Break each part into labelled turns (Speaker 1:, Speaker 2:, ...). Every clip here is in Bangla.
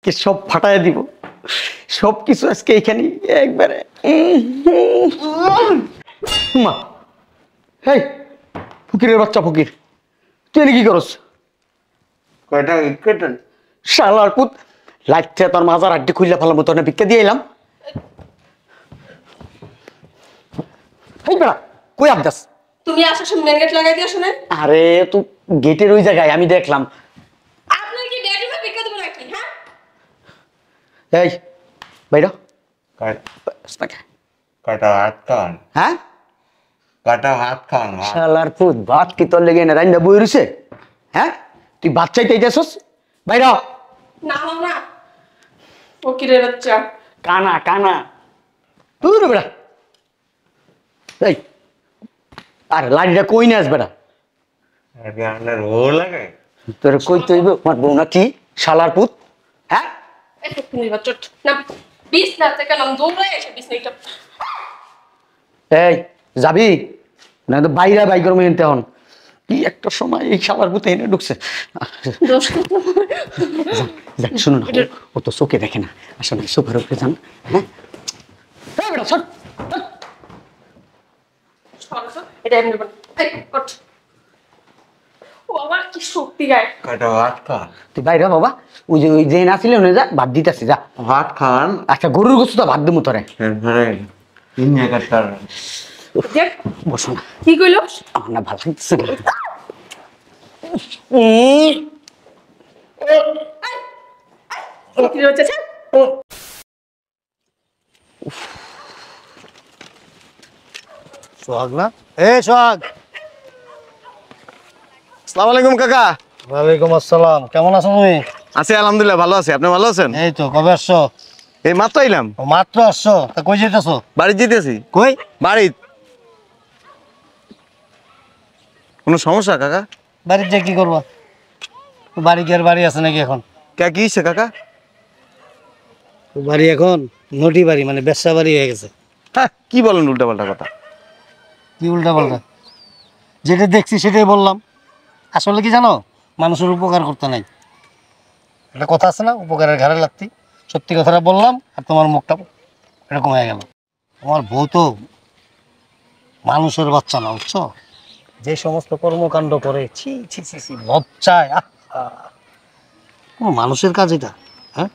Speaker 1: কে সব ফাটায় দিব, সব কিছু আজকে এখানে একবারে। মা, হেই ফকিরের বাচ্চা ফকির, তুই এনে কি করস?
Speaker 2: কয়টা কেটেন
Speaker 1: শালার পুত, লাইটটা তোর মাজার আড্ডি খুললে ফেলার মতো না, ভিক্ষা দিয়ে এলাম। হেই বেড়া, কই আবদাস?
Speaker 3: তুমি আসার সময় মেন গেট লাগাই দিয়ে শুনে।
Speaker 1: আরে তুই গেটের ওই জায়গায় আমি দেখলাম।
Speaker 3: আপনার কি বেডরুমে ভিক্ষা দেবো নাকি? হ্যাঁ,
Speaker 1: এই বাইরা
Speaker 2: কয়টা হাত খান
Speaker 1: হ্যাঁ,
Speaker 2: কয়টা হাত খান
Speaker 1: শালার পুত, ভাত কি তোর লেগে না রাইন্দা বই রইছে? হ্যাঁ, তুই ভাত চাইতে যাচ্ছস? বাইরা
Speaker 3: না না ফকিরের বাচ্চা।
Speaker 1: কানা কানা তুই বেড়া। এই আর লাড়িটা কই নিয়ে আসবে না?
Speaker 2: রো লাগে
Speaker 1: তোর কই তৈব আমার বউ না কি শালার পুত? হ্যাঁ,
Speaker 3: এই ফকিরের বাচ্চা না, বিছনা থেকে নাম দৌড়ে এসে বিছনাটা।
Speaker 1: এই যাবি না তো বাইরে বাইকের মেনতে হন। কি একটা সময় এই শালার পুত এনে ঢুকছে।
Speaker 3: দোষ
Speaker 1: যান শুনুন, ও তো চোখে দেখে না, আসলে সোফার উপরে যান। হ্যাঁ বেটা সর।
Speaker 3: এটা এমনি বল, এই ওঠ। ও আবার কি শক্তি গায়।
Speaker 2: কয়টা হাত খান
Speaker 1: তুই বাইরে বাবা, ওই যে নাছিলে যা ভাত দিতেছি যা।
Speaker 2: ভাত খান
Speaker 1: আচ্ছা গরুর গোস্ত তো ভাত দেবো তোরে।
Speaker 2: তিন জায়গা তার
Speaker 3: দেখ
Speaker 1: বসো না,
Speaker 3: কি কইলো?
Speaker 1: আমার না ভালো লাগতেছে না।
Speaker 3: ফকিরের বাচ্চা ছাড়।
Speaker 4: সোহাগ না? এ সোহাগ,
Speaker 5: আসসালামু আলাইকুম কাকা।
Speaker 4: ওয়ালাইকুম আসসালাম। কেমন আছো তুমি?
Speaker 5: আছি আলহামদুলিল্লাহ, ভালো আছি। আপনি ভালো আছেন?
Speaker 4: এই তো, কবে আসছো?
Speaker 5: এই মাত্র আইলাম।
Speaker 4: ও, মাত্র আসছো? তা কই যেতেছো?
Speaker 5: বাড়ি যেতেছি।
Speaker 4: কই?
Speaker 5: বাড়ি কোনো সমস্যা কাকা?
Speaker 4: বাড়ির যে কি করবা? বাড়ি কি আর বাড়ি আছে নাকি এখন?
Speaker 5: কে কি হইছে কাকা?
Speaker 4: বাড়ি এখন নটি বাড়ি, মানে ব্যবসা বাড়ি হয়ে গেছে।
Speaker 5: হ্যাঁ, কি বলেন উল্টা পাল্টা কথা?
Speaker 4: কি উল্টা পাল্টা? যেটা দেখছি সেটাই বললাম। আসলে কি জানো, মানুষের উপকার করতে নাই। একটা কথা আছে না, উপকারের ঘাড়ে লাগতি। সত্যি কথাটা বললাম আর তোমার মুখটা এরকম হয়ে গেল। আমার বউ তো মানুষের বাচ্চা না, বুঝছো? যে সমস্ত কর্মকাণ্ড করে, ছি ছি ছি ছি, লজ্জায়। কোনো মানুষের কাজ এটা? হ্যাঁ,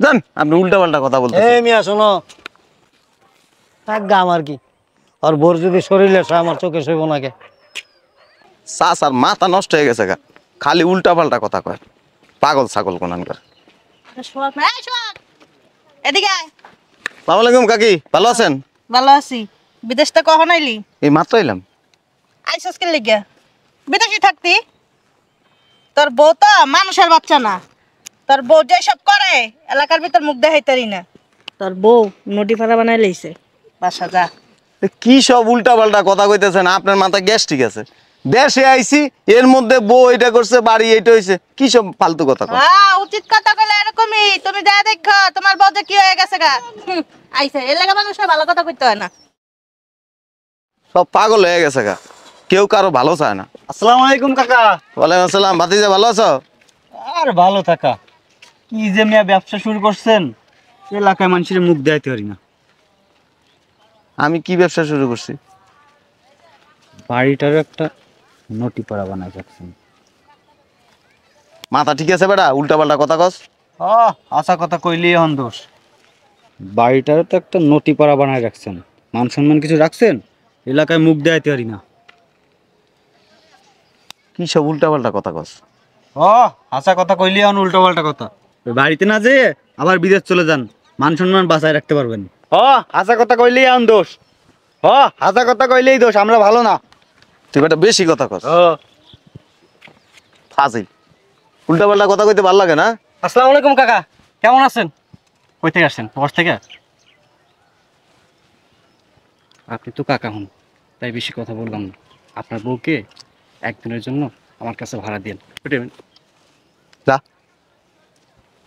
Speaker 5: জান আপনি উল্টা পাল্টা কথা বলতে।
Speaker 4: এই মিয়া শোনো, থাকগা আমার কি, আর বোর যদি শরীরে আসে আমার চোখে সইব নাকে।
Speaker 5: চাষ আর মাথা নষ্ট হয়ে গেছে গা, খালি উল্টা পাল্টা কথা কয়। পাগল ছাগল কোনানকার।
Speaker 6: এদিকে আয়।
Speaker 5: আসসালামু আলাইকুম কাকি, ভালো আছেন?
Speaker 6: ভালো আছি। বিদেশ থেকে কখন আইলি?
Speaker 5: এই মাত্র আইলাম।
Speaker 6: আইসস কে লিগা? বিদেশে থাকতি? তোর বউ তো মানুষের বাচ্চা না। তোর বউ যেসব করে এলাকার ভিতর মুখ দেখাইতারি না। তোর বউ নদী ফাড়া বানাই লইছে। বাসা যা।
Speaker 5: এ কি সব উল্টা পাল্টা কথা কইতেছেন? আপনার মাথা গ্যাস ঠিক আছে? দেশে আইছি, এর মধ্যে বউ এটা করছে, বাড়ি এইটা হইছে, কি সব ফালতু কথা কয়?
Speaker 6: হ্যাঁ, উচিত কথা কইলে এরকমই। তুমি যা দেখো তোমার বউ যে কি হয়ে গেছে গা। আইছে এলাকা মানুষের ভালো কথা কইতে হয় না।
Speaker 5: সব পাগল হয়ে গেছে গা, কেউ কারো ভালো চায় না।
Speaker 4: আসসালামু আলাইকুম কাকা।
Speaker 5: ওয়ালাইকুম আসসালাম। ভাতিজা ভালো আছো?
Speaker 4: আর ভালো থাকা কি যে মিয়া ব্যবসা শুরু করছেন, এলাকায় মানুষের মুখ দেখাইতে পারি না।
Speaker 5: আমি কি ব্যবসা শুরু করছি?
Speaker 4: বাড়িটারও একটা নটি পাড়া বানাই রাখছেন।
Speaker 5: মাথা ঠিক আছে বেটা? উল্টা পাল্টা কথা কস।
Speaker 4: আশা কথা কইলি এখন দোষ। বাড়িটারও তো একটা নটি পাড়া বানাই রাখছেন, মান সম্মান কিছু রাখছেন? এলাকায় মুখ দেখাইতে পারি না।
Speaker 5: কি সব উল্টা পাল্টা কথা কস?
Speaker 4: আশা কথা কইলি এখন উল্টো পাল্টা কথা। ওই বাড়িতে না যেয়ে আবার বিদেশ চলে যান, মান সম্মান বাঁচায় রাখতে পারবেন। আশা কথা কইলি এখন দোষ। আশা কথা কইলেই দোষ, আমরা ভালো না।
Speaker 5: তুই বেটা বেশি কথা কস। ফাজিল। উল্টা পাল্টা কথা কইতে ভালো লাগে না?
Speaker 4: আসসালামু আলাইকুম কাকা, কেমন আছেন? কই থেকে আসছেন? বস থেকে? আপনি তো কাকা হন, তাই বেশি কথা বললাম না। আপনার বউকে একদিনের জন্য আমার কাছে ভাড়া দিন।
Speaker 5: যা,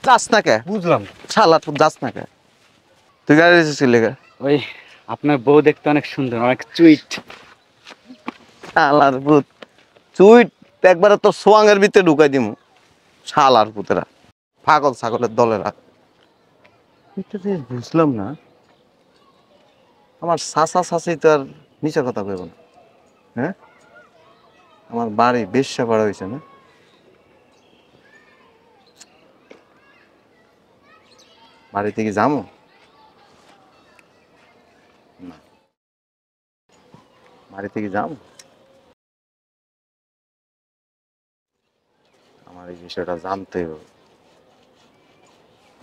Speaker 5: যাস না কে?
Speaker 4: বুঝলাম।
Speaker 5: শালা তুই যাস না কে? তুই গাড়ি এসেছিস লেগে?
Speaker 4: ওই আপনার বউ দেখতে অনেক সুন্দর, অনেক সুইট।
Speaker 5: শালার পুত, তুই একবারে তোর সোয়াঙ্গের ভিতরে ঢুকাই দিমু। শালার পুতেরা পাগল ছাগলের দলেরা। এটা যে বুঝলাম না, আমার চাচা চাচি তো আর মিছা কথা কইব না। হ্যাঁ, আমার বাড়ি বেশ্যা পাড়া হয়েছে না? বাড়িতে কি যাবো? না, বাড়িতে কি যাবো? আমার এই বিষয়টা জানতে হবে,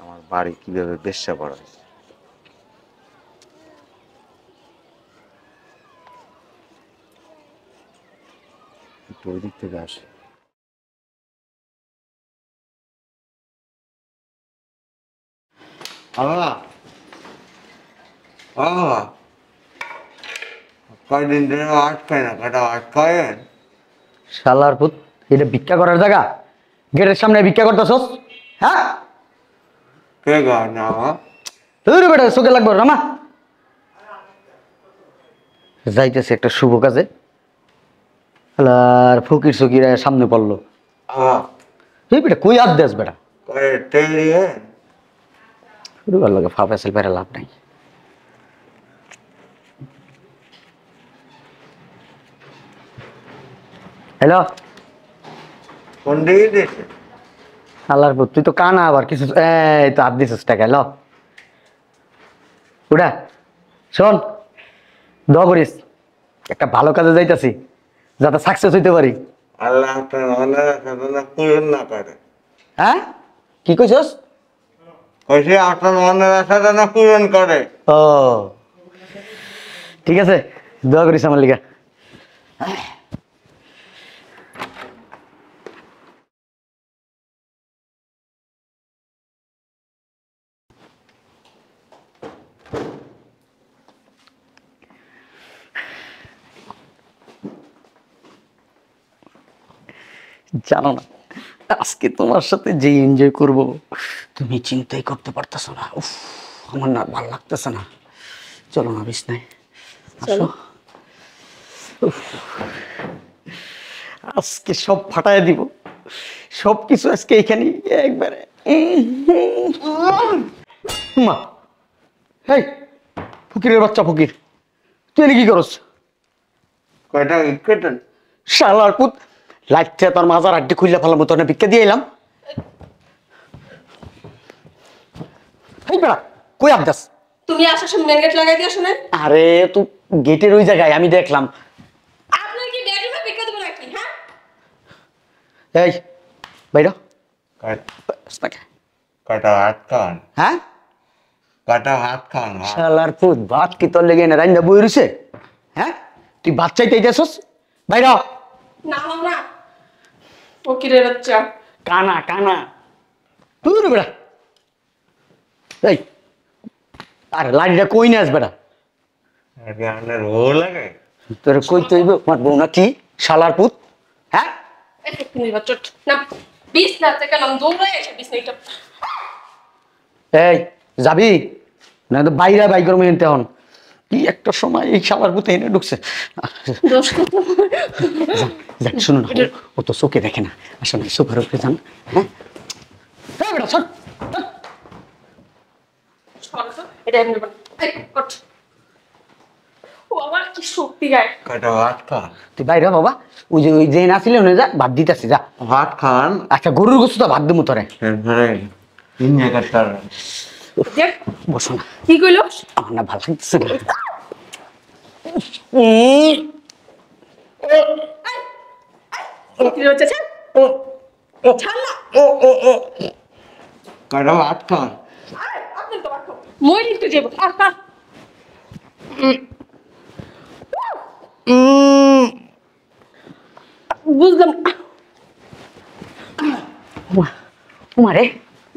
Speaker 5: আমার বাড়ি কিভাবে বেশ্যা পাড়া হয়েছে। একটু ওই দিক থেকে আসে।
Speaker 2: বাবা বাবা কয়দিন ধরে আটকায় না, কটা আটকায়েন?
Speaker 1: শালার পুত, এটা ভিক্ষা করার জায়গা? গেটের সামনে ভিক্ষা করতেছস? হ্যাঁ,
Speaker 2: কে গান না বাবা?
Speaker 1: তোর বেটা চোখে লাগবে রামা। যাইতেছে একটা শুভ কাজে, আর ফকির চকিরা সামনে পড়লো।
Speaker 2: বাবা
Speaker 1: তুই বেটা কই হাত দেস বেটা?
Speaker 2: কয়ে টেলিয়ে
Speaker 1: শুরু করার লাগে ফাফাসেল পেরে লাভ নাই। হ্যালো,
Speaker 2: কোন দিকে দিছে?
Speaker 1: আল্লাহর পুত, তুই তো কানা আবার কিছু। এই তো হাত দিছিস টাকা। হ্যালো উড়া, শোন, দোয়া করিস, একটা ভালো কাজে যাইতাছি, যাতে সাকসেস হইতে পারি।
Speaker 2: আল্লাহ আপনার মনের সাধনা পূরণ না করে।
Speaker 1: হ্যাঁ, কি কইছস?
Speaker 2: কইছে আপনার মনের সাধনা পূরণ করে।
Speaker 1: ও ঠিক আছে, দোয়া করিস আমার লিগা। জানো না, আজকে তোমার সাথে যে এনজয় করব তুমি চিন্তাই করতে পারতেছো না। উফ, আমার না ভালো লাগতেছে না। চলো না বিছনায় আসো। উফ, আজকে সব ফাটায় দিব, সব কিছু আজকে এখানে একবারে। মা, হেই ফকিরের বাচ্চা ফকির, তুই এনে কি করস?
Speaker 2: কয়টা ইট কেটেন?
Speaker 1: শালার পুত, লাগছে তোর মাজার আড্ডি খুললে ফেলার মতো ভিক্ষা দিয়ে এলাম। এই বেড়া কই আবদাস?
Speaker 3: তুমি আসার সময় মেন গেট লাগাই দিয়ে আসো না?
Speaker 1: আরে তুই গেটের ওই জায়গায় আমি দেখলাম।
Speaker 3: আপনার কি বেডরুমে ভিক্ষা দেবো নাকি? হ্যাঁ,
Speaker 1: এই বাইর
Speaker 2: কয়টা হাত খান?
Speaker 1: হ্যাঁ,
Speaker 2: কয়টা হাত খান?
Speaker 1: শালার পুত, ভাত কি তোর লেগে না রাইন্দা বই রইছে? হ্যাঁ, তুই ভাত চাইতে যাচ্ছস? বাইর
Speaker 3: না হও না ফকিরের বাচ্চা।
Speaker 1: কানা কানা তুই রে বেড়া। এই আরে লাড়িটা কই নিয়ে আস বেড়া?
Speaker 2: আপনার ও লাগে?
Speaker 1: তোর কই তৈব আমার বউ না কি শালার পুত? হ্যাঁ,
Speaker 3: তুমি বাচ্চা না, বিছনা থেকে নাম দৌড়ে এসে বিছনাটা।
Speaker 1: এই যাবি না তো বাইরে বাই করবো এনতে হন। কি একটা সময় এই শালার পুতে এনে ঢুকছে।
Speaker 3: দোষ করতে
Speaker 1: যাক শুনুন, ও তো চোখে দেখে না, আসলে সোফার উপরে যান। হ্যাঁ, এই বেটা সর, সর।
Speaker 3: এটা এমনি কট। ও আমার কি শক্তি গায়।
Speaker 2: কয়টা হাত খান?
Speaker 1: তুই বাইরে বাবা, ওই যে নাছিলে ওনে যা, ভাত দিতেছি যা।
Speaker 2: ভাত খান?
Speaker 1: আচ্ছা গরুর গোস্ত তো ভাত দেবো তোরে।
Speaker 2: এরপরে তিন জায়গাটার
Speaker 3: দেখ
Speaker 1: বসো না,
Speaker 3: কি কইলো?
Speaker 1: আমার না ভালো লাগতেছে না।
Speaker 3: ফকিরের বাচ্চা ছাড়, ছাড় না।
Speaker 2: কয়টা ভাত খান?
Speaker 3: আপনি তো রাখো মই কিন্তু যাবো। বুঝলাম না।
Speaker 1: উমা রে,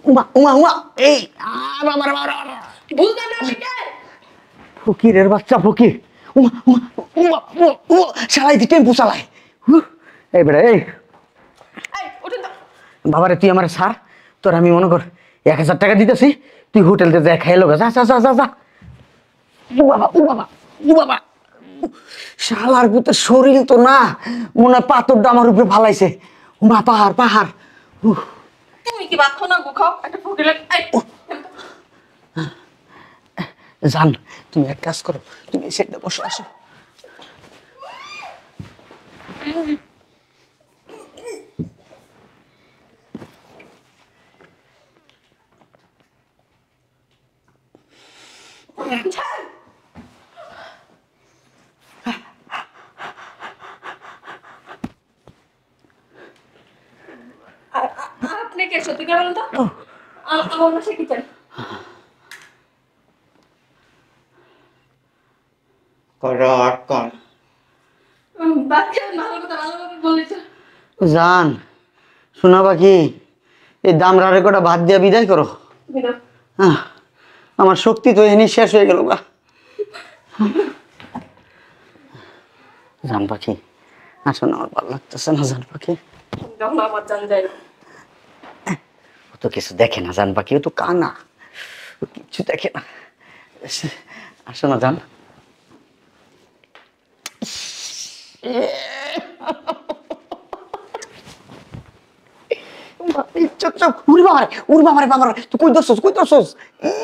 Speaker 1: উমা উমা উমা, এই বাবা
Speaker 3: বুঝলাম না কে?
Speaker 1: ফকিরের বাচ্চা ফকির। উমা উমা উমা উমা উমা, চালাই দি টেম্পু চালায়। এই বেড়া এই
Speaker 3: ওঠেন তো।
Speaker 1: বাবারে, তুই আমার সার, তোর আমি মনে কর 1000 টাকা দিতেছি, তুই হোটেলতে যা খাইলো যা যা যা যা যা। ও বাবা ও বাবা ও বাবা, শালার পুতের শরীর তো না, মনে হয় পাথরটা আমার উপরে ফালাইছে। উমা পাহাড় পাহাড়।
Speaker 3: তুমি কি ভাত খাও না গু খাও একটা ফকির
Speaker 1: জান তুমি এক কাজ করো, তুমি সেটা বসে আসো।
Speaker 3: আপনি কে সত্যি করে বলুন তো আমার বাসায় কি চাই?
Speaker 2: কয়টা আটকান
Speaker 3: বাচ্চা ভালো কথা ভালোভাবে বললি তো।
Speaker 1: জান শোনা বাকি এই দামরারে কটা ভাত দিয়া বিদায় করো।
Speaker 3: বিনা
Speaker 1: আমার শক্তি তো এনে শেষ হয়ে গেল গা। জান পাখি আসলে আমার ভালো লাগতেছে না জান পাখি।
Speaker 3: যখন আমার জান যায়
Speaker 1: ও তো কিছু দেখে না জান পাখি, ও তো কানা, ও কিচ্ছু দেখে না। আসো না জান। তুই কই দছস কই দছস?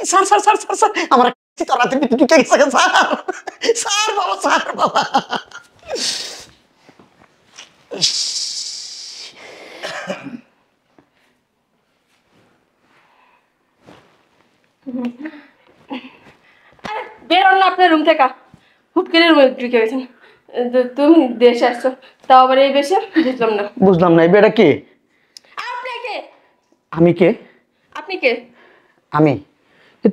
Speaker 1: Sir sir sir sir sir আমার তোরাতে ভিতরে ঢুকে গেছে স্যার। স্যার বাবা স্যার বাবা।
Speaker 3: বেরোন না আপনার রুম থেকে, হুটকেলের রুমে ঢুকে গেছেন। তুমি দেশে আসছো, তাও আবার এই বেশে বুঝলাম না।
Speaker 1: বুঝলাম না এই বেটা কে?
Speaker 3: আপনি কে?
Speaker 1: আমি কে?
Speaker 3: আপনি কে?
Speaker 1: আমি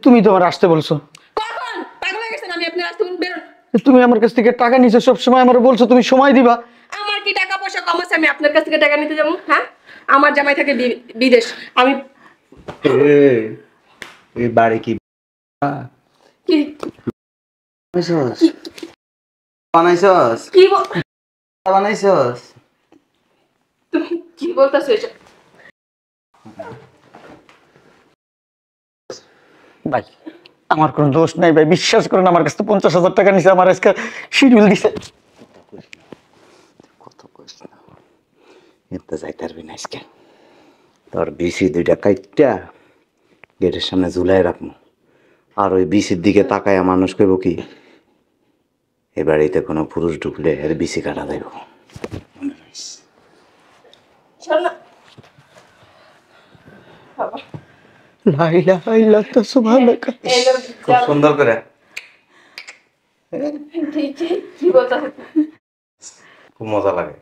Speaker 1: তুমি তো আমার আসতে বলছো।
Speaker 3: কখন পাগল হয়ে গেছেন? আমি আপনার আসতে বেরোন।
Speaker 1: তুমি আমার কাছ থেকে টাকা নিছো, সবসময় আমার বলছো তুমি সময় দিবা।
Speaker 3: আমার কি টাকা পয়সা কম আছে আমি আপনার কাছ থেকে টাকা নিতে যাবো? হ্যাঁ, আমার জামাই থাকে বিদেশ। আমি
Speaker 2: এই বাড়ি কি
Speaker 3: কি
Speaker 2: বানাইছস?
Speaker 3: কি
Speaker 2: বানাইছস?
Speaker 3: তুমি কি বলতেছো এসব?
Speaker 1: ভাই আমার কোনো দোষ নাই ভাই, বিশ্বাস করেন। আমার কাছে 50,000 টাকা নিছে, আমার আজকে শিডিউল দিছে।
Speaker 2: কত কইছ না এত যাইতে পারবি না আজকে। তোর বিসি দুইটা কাইটটা গেটের সামনে ঝুলাই রাখবো, আর ওই বিসির দিকে তাকায় মানুষ কইব কি এ বাড়িতে কোনো পুরুষ ঢুকলে এর বিসি কাটা দেব।
Speaker 3: শোন না বাবা,
Speaker 1: লা ইলাহা ইল্লাল্লাহ সুবহানাকা।
Speaker 3: এই লোক
Speaker 2: খুব সুন্দর করে
Speaker 3: কি বলতেছো?
Speaker 2: খুব মজা লাগে।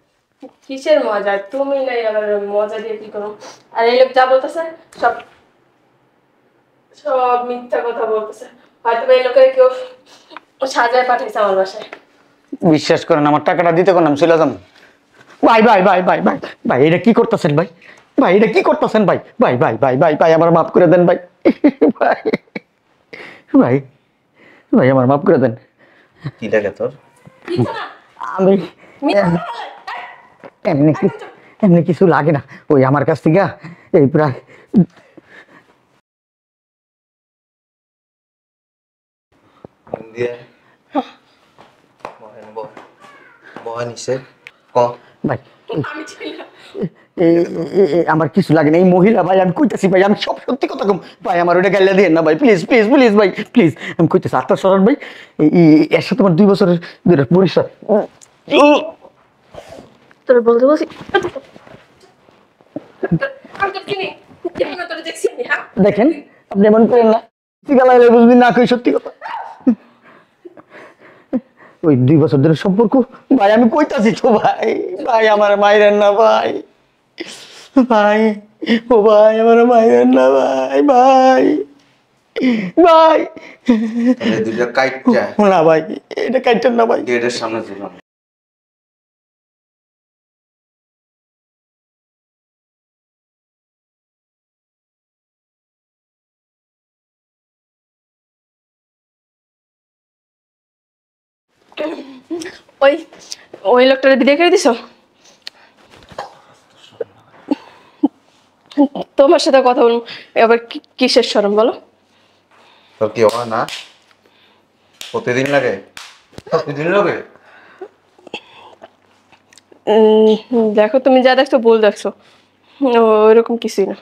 Speaker 3: কিসের মজা? তুমি নাই আবার মজা দিয়ে কি করো? আর এই লোক যা বলতেছে সব সব মিথ্যা কথা বলতেছে। হয়তো এই লোকের কেউ সাজায় পাঠাইছে আমার বাসায়।
Speaker 1: বিশ্বাস করেন আমার টাকাটা দিতে কোন আমি চলে যাবো। ভাই ভাই ভাই ভাই ভাই ভাই এটা কি করতেছেন ভাই? ভাই এটা কি করতেছেন ভাই? ভাই ভাই ভাই ভাই ভাই আমার মাফ করে দেন ভাই। ভাই ভাই ভাই আমার মাফ করে দেন।
Speaker 2: কি লাগে তোর?
Speaker 3: মিথ্যা না,
Speaker 1: আমি
Speaker 3: মিথ্যা কথা বলে।
Speaker 1: এমনি কিছু লাগে না, ওই আমার কাছ থেকে এই প্রায়
Speaker 2: দিয়ে বয় নিছে ক
Speaker 1: ভাই
Speaker 3: আমি ছিলাম
Speaker 1: আমার কিছু লাগে না। এই মহিলা ভাই আমি কইতেছি ভাই, আমি সব সত্যি কথা কম ভাই, আমার ওটা গাইলা দিয়ে না ভাই, প্লিজ প্লিজ প্লিজ ভাই প্লিজ। আমি কইতেছি আত্মার সরান ভাই, এর সাথে আমার 2 বছরের পরিচয়।
Speaker 3: তোর বলতে বলছি আমি তো চিনি, কেমন তোর দেখছি আমি? হ্যাঁ
Speaker 1: দেখেন আপনি এমন করেন না, গালাইলে বুঝবেন না, কই সত্যি কথা। ওই 2 বছর ধরে সম্পর্ক ভাই, আমি কইতাছি তো ভাই, ভাই আমার মাইরেন না ভাই, ভাই ও ভাই আমার মাইরেন না ভাই, ভাই ভাই
Speaker 2: তাহলে দুইটা কাইটটা
Speaker 1: না ভাই, এটা কাইটেন না ভাই।
Speaker 2: গেটের সামনে ঝুলাম।
Speaker 3: ওই ওই লোকটার বিদায় করে দিছো? তোমার সাথে কথা বলুন এবার কিসের শরম বলো?
Speaker 2: তোর কি হয় না? প্রতিদিন লাগে? প্রতিদিন লাগে?
Speaker 3: দেখো তুমি যা দেখছো ভুল দেখছো, ওইরকম কিছুই না।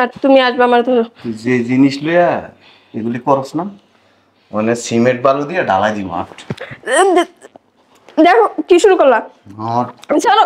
Speaker 3: আর তুমি আসবে আমার ধরো।
Speaker 5: তুই যে জিনিস লইয়া এগুলি করস না মানে সিমেন্ট বালু দিয়ে ঢালাই দিব
Speaker 3: দেখো কি শুরু করলা,
Speaker 5: আর
Speaker 3: ছাড়ো।